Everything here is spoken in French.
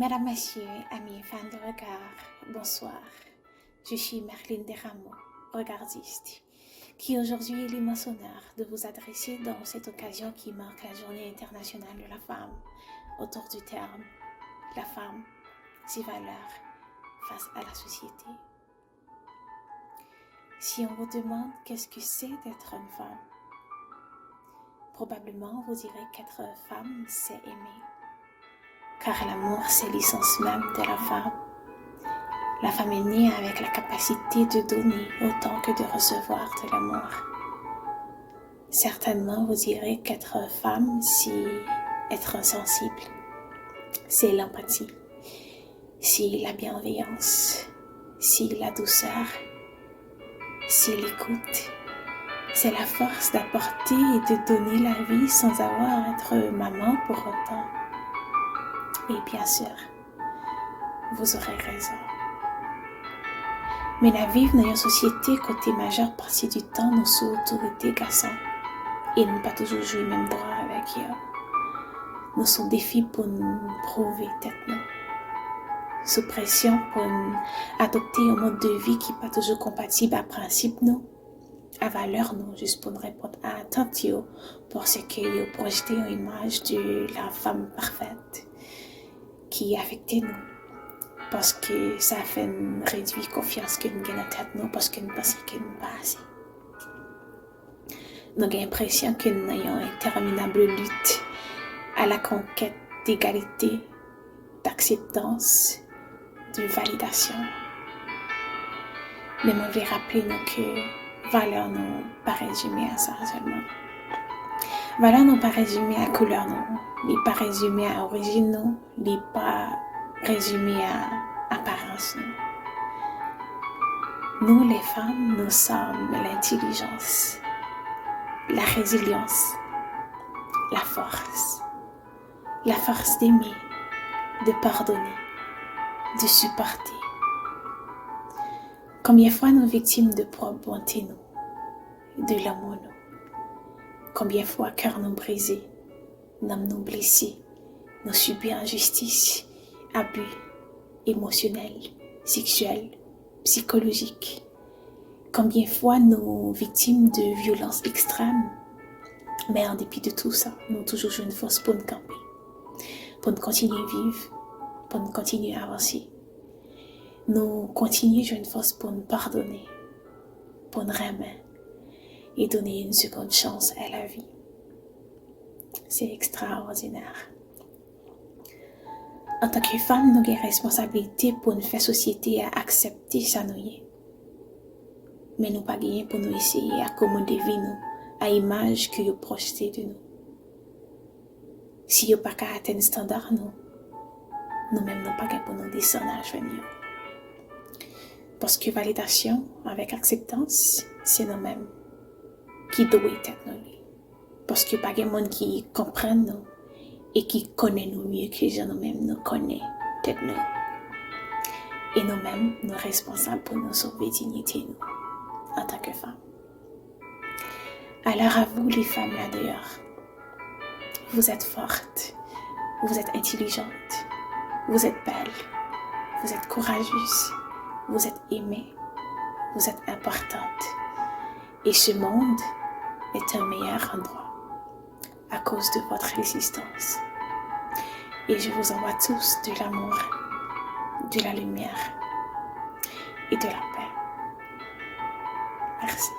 Mesdames, Messieurs, amis fans de regard, bonsoir. Je suis Merline Desrameaux, regardiste, qui aujourd'hui est l'immense honneur de vous adresser dans cette occasion qui marque la Journée internationale de la femme, autour du terme « La femme, ses valeurs face à la société ». Si on vous demande qu'est-ce que c'est d'être une femme, probablement vous direz qu'être femme, c'est aimer. Car l'amour, c'est l'essence même de la femme. La femme est née avec la capacité de donner autant que de recevoir de l'amour. Certainement, vous direz qu'être femme, c'est être sensible. C'est l'empathie. C'est la bienveillance. C'est la douceur. C'est l'écoute. C'est la force d'apporter et de donner la vie sans avoir à être maman pour autant. Et bien sûr, vous aurez raison. Mais la vivre dans une société côté majeure partie du temps nous sous autorité garçon et nous pas toujours jouer même droit avec eux. Nous sommes défis pour nous prouver tête nous. Sous pression pour nous adopter un mode de vie qui pas toujours compatible à principe nous, à valeur nous, juste pour nous répondre à attente pour ce que vous projetez une image de la femme parfaite qui affecte nous. Parce que ça fait nous réduire confiance que nous gagnons dans tête nous parce que nous pensons que nous pas assez. Nous avons l'impression que nous ayons une interminable lutte à la conquête d'égalité, d'acceptance, de validation. Mais moi, je vais rappeler nous que valeur nous pas résumée à ça seulement. Valeur nous pas résumée à couleur nous, n'est pas résumée à origine nous, n'est pas résumée à apparence nous. Nous les femmes, nous sommes l'intelligence, la résilience, la force d'aimer, de pardonner, de supporter. Combien de fois nous victimes de propre bonté nous, de l'amour nous. Combien de fois cœur nous brisés, nous blessés, nous subir injustice, abus émotionnels, sexuels, psychologiques. Combien de fois nous victimes de violences extrêmes, mais en dépit de tout ça, nous avons toujours une force pour nous camper, pour nous continuer à vivre, pour nous continuer à avancer. Nous continuons une force pour nous pardonner, pour nous remettre et donner une seconde chance à la vie. C'est extraordinaire. En tant que femme, nous avons une responsabilité pour nous faire société à accepter ça nous y. Mais nous pas gagner pour nous essayer d'accommoder vie nous à l'image que vous projetez de nous. Si vous pas qu'à atteindre standard nous-mêmes nous pas pour nous descendre à venir. Parce que validation avec acceptance, c'est nous-mêmes qui doit être nous. Parce que pas de monde qui comprend nous et qui connaît nous mieux que nous-mêmes nous connaît tête nous. Et nous-mêmes nous responsables pour nous sauver dignité nous en tant que femmes. Alors à vous les femmes là dehors, vous êtes fortes, vous êtes intelligentes, vous êtes belles, vous êtes courageuses, vous êtes aimées, vous êtes importantes. Et ce monde est un meilleur endroit à cause de votre résistance. Et je vous envoie tous de l'amour, de la lumière et de la paix. Merci.